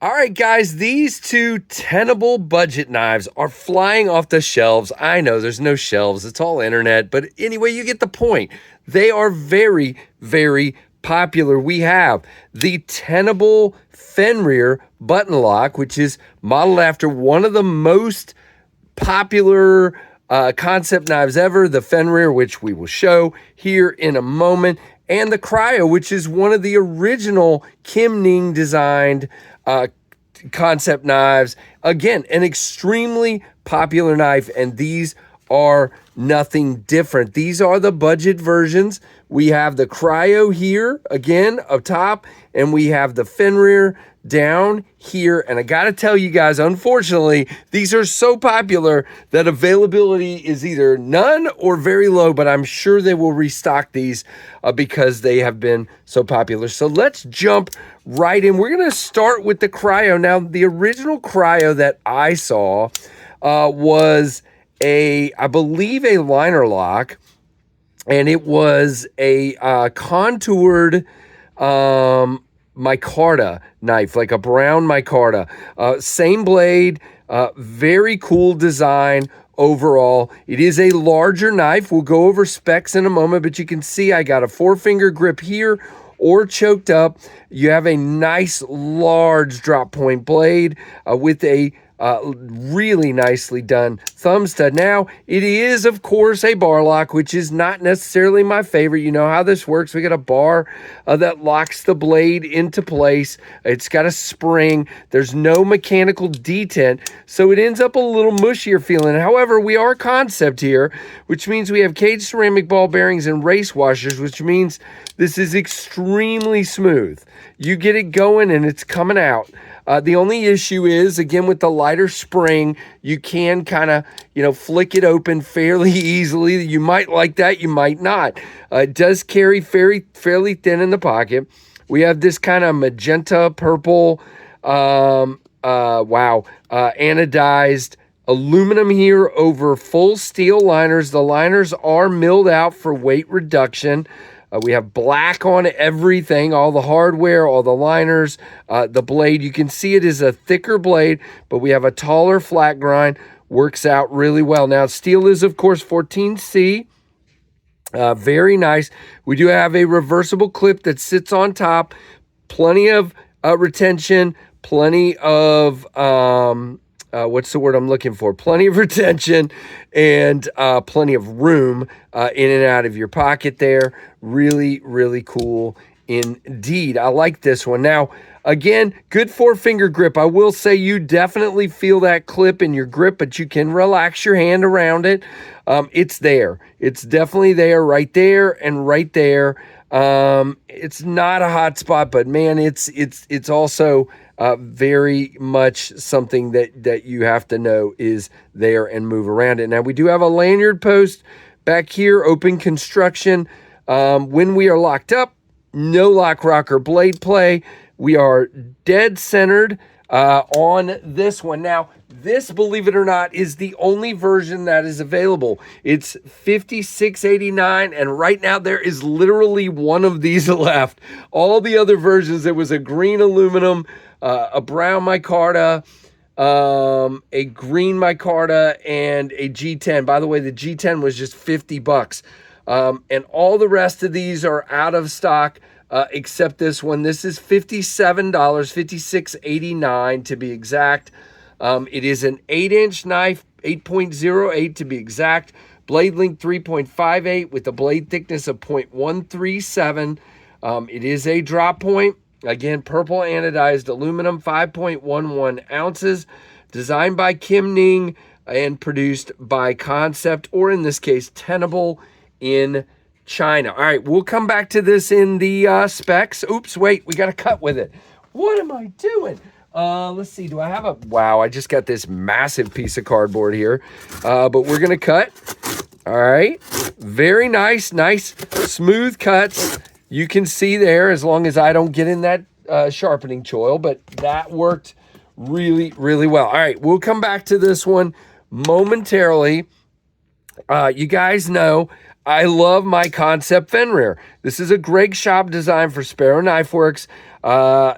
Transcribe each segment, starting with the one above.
All right, guys, these two Tenable budget knives are flying off the shelves. I know there's no shelves, it's all internet, but anyway, you get the point. They are very, very popular. We have the Tenable Fenrir button lock, which is modeled after one of the most popular concept knives ever, the Fenrir, which we will show here in a moment, and the Cryo, which is one of the original Kim Ning designed concept knives. Again, an extremely popular knife, and these are nothing different. These are the budget versions. We have the Cryo here, again, up top, and we have the Fenrir down here. And I got to tell you guys, unfortunately, these are so popular that availability is either none or very low, but I'm sure they will restock these because they have been so popular. So let's jump right in. We're going to start with the Cryo. Now, the original Cryo that I saw was I believe a liner lock, and it was a contoured micarta knife, like a brown micarta. Same blade, very cool design overall. It is a larger knife. We'll go over specs in a moment, but you can see I got a 4-finger grip here or choked up. You have a nice large drop point blade with a really nicely done thumb stud. Now, it is, of course, a bar lock, which is not necessarily my favorite. You know how this works. We got a bar that locks the blade into place. It's got a spring. There's no mechanical detent, so it ends up a little mushier feeling. However, we are concept here, which means we have caged ceramic ball bearings and race washers, which means this is extremely smooth. You get it going and it's coming out. The only issue is, again, with the lighter spring, you can kind of, flick it open fairly easily. You might like that, you might not. It does carry fairly thin in the pocket. We have this kind of magenta purple, anodized aluminum here over full steel liners. The liners are milled out for weight reduction. We have black on everything, all the hardware, all the liners, the blade. You can see it is a thicker blade, but we have a taller flat grind. Works out really well. Now, steel is, of course, 14C. Very nice. We do have a reversible clip that sits on top. Plenty of retention, plenty of... what's the word I'm looking for? Plenty of retention and plenty of room in and out of your pocket there. Really, really cool indeed. I like this one. Now, again, good 4-finger grip. I will say you definitely feel that clip in your grip, but you can relax your hand around it. It's there. It's definitely there, right there and right there. It's not a hot spot, but man, it's also very much something that you have to know is there and move around it. Now, we do have a lanyard post back here, open construction. When we are locked up, no lock, rock, or blade play. We are dead centered on this one. Now, this, believe it or not, is the only version that is available. It's $56.89, and right now there is literally one of these left. All the other versions, there was a green aluminum, a brown micarta, a green micarta, and a G10. By the way, the G10 was just $50. And all the rest of these are out of stock, except this one. This is $57, $56.89 to be exact. It is an 8-inch knife, 8.08 to be exact. Blade length 3.58 with a blade thickness of 0.137. It is a drop point. Again, purple anodized aluminum, 5.11 ounces. Designed by Kim Ning and produced by Concept, or in this case, Tenable in China. All right, we'll come back to this in the specs. Oops, wait, we got to cut with it. What am I doing? Let's see, do I have a... Wow, I just got this massive piece of cardboard here, but we're going to cut. All right, very nice, smooth cuts. You can see there, as long as I don't get in that sharpening choil, but that worked really, really well. All right, we'll come back to this one momentarily. You guys know I love my Concept Fenrir. This is a Greg Shop design for Sparrow Knife Works.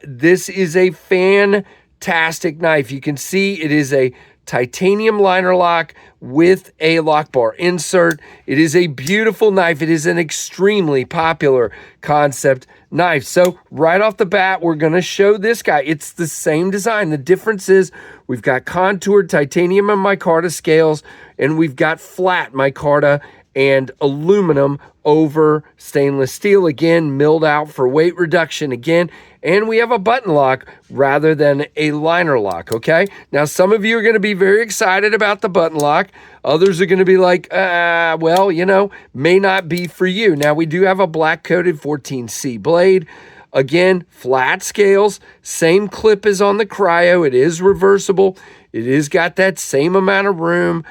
This is a fan fantastic knife. You can see it is a titanium liner lock with a lock bar insert. It is a beautiful knife. It is an extremely popular concept knife. So right off the bat, we're going to show this guy. It's the same design. The difference is we've got contoured titanium and micarta scales, and we've got flat micarta and aluminum over stainless steel, again, milled out for weight reduction again. And we have a button lock rather than a liner lock, okay? Now, some of you are going to be very excited about the button lock. Others are going to be like, well, you know, may not be for you. Now, we do have a black-coated 14C blade. Again, flat scales, same clip as on the Cryo. It is reversible. It is got that same amount of room.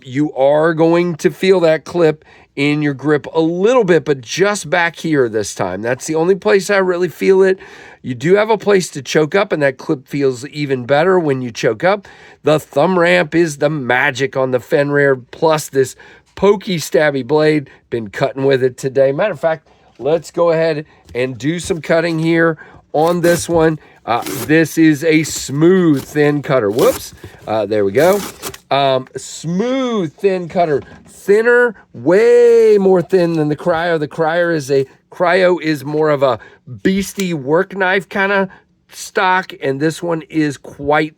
You are going to feel that clip in your grip a little bit, but just back here this time. That's the only place I really feel it. You do have a place to choke up, and that clip feels even better when you choke up. The thumb ramp is the magic on the Fenrir, plus this pokey, stabby blade. Been cutting with it today. Matter of fact, let's go ahead and do some cutting here on this one. This is a smooth, thin cutter. Whoops. There we go. Smooth, thin cutter. Thinner, way more thin than the Cryo. The Cryo is more of a beastie work knife kind of stock, and this one is quite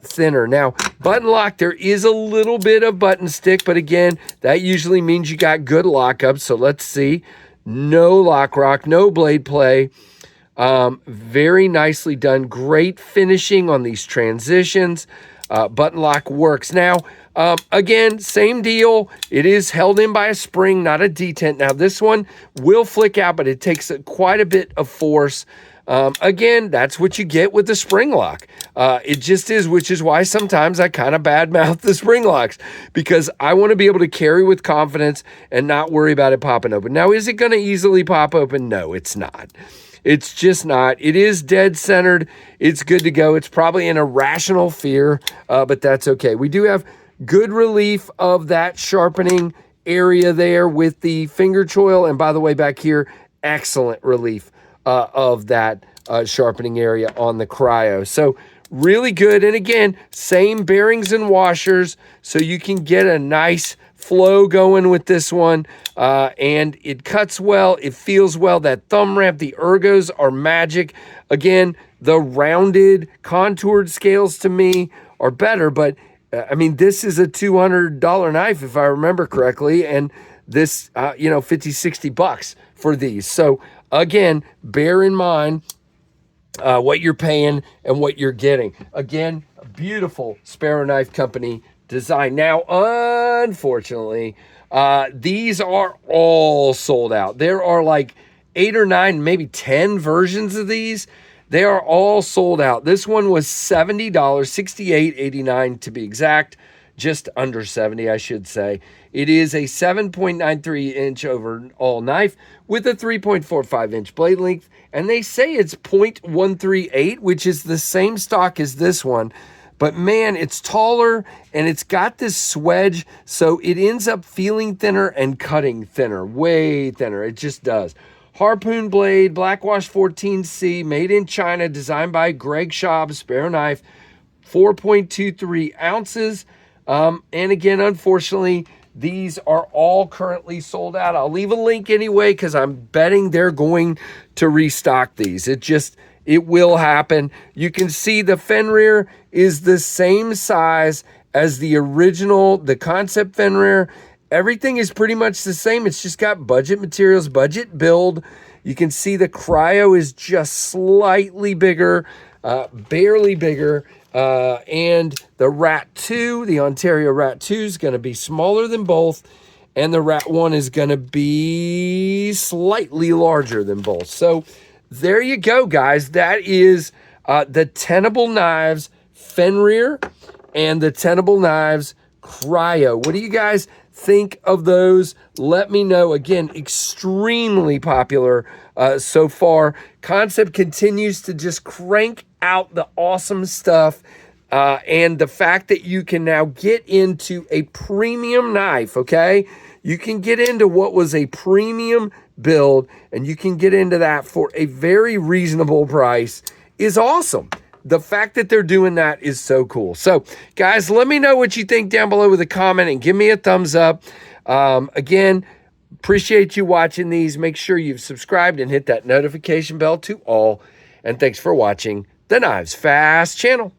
thinner. Now, button lock, there is a little bit of button stick, but again, that usually means you got good lockup. So let's see. No lock rock, no blade play. Very nicely done. Great finishing on these transitions. Button lock works. Now, again, same deal. It is held in by a spring, not a detent. Now, this one will flick out, but it takes quite a bit of force. Again, that's what you get with the spring lock. It just is, which is why sometimes I kind of badmouth the spring locks, because I want to be able to carry with confidence and not worry about it popping open. Now, is it going to easily pop open? No, it's not. It's just not. It is dead centered. It's good to go. It's probably an irrational fear, but that's okay. We do have good relief of that sharpening area there with the finger choil. And by the way, back here, excellent relief of that sharpening area on the Cryo. So really good. And again, same bearings and washers, so you can get a nice flow going with this one, and it cuts well, it feels well. That thumb ramp, the ergos are magic. Again, the rounded contoured scales to me are better, but I mean, this is a $200 knife if I remember correctly, and this 50, 60 bucks for these. So again, bear in mind what you're paying and what you're getting. Again, a beautiful Sparrow Knife Company design. Now, unfortunately, these are all sold out. There are like 8 or 9, maybe 10 versions of these. They are all sold out. This one was $70, $68.89 to be exact, just under 70, I should say. It is a 7.93 inch overall knife with a 3.45 inch blade length, and they say it's 0.138, which is the same stock as this one. But man, it's taller and it's got this swedge, so it ends up feeling thinner and cutting thinner, way thinner. It just does. Harpoon blade, Blackwash 14C, made in China, designed by Greg Schaub, Sparrow Knife, 4.23 ounces. And again, unfortunately, these are all currently sold out. I'll leave a link anyway, because I'm betting they're going to restock these. It will happen. You can see the Fenrir is the same size as the original, the concept Fenrir. Everything is pretty much the same. It's just got budget materials, budget build. You can see the Cryo is just slightly bigger, barely bigger. And the Rat 2, the Ontario Rat 2 is going to be smaller than both. And the Rat 1 is going to be slightly larger than both. So there you go, guys. That is the Tenable Knives Fenrir and the Tenable Knives Cryo. What do you guys think of those? Let me know. Again, extremely popular so far. Concept continues to just crank out the awesome stuff. And the fact that you can now get into a premium knife, okay? You can get into what was a premium build, and you can get into that for a very reasonable price is awesome. the fact that they're doing that is so cool. So, guys, let me know what you think down below with a comment and give me a thumbs up. Again, appreciate you watching these. Make sure you've subscribed and hit that notification bell to all. And thanks for watching the Knives Fast channel.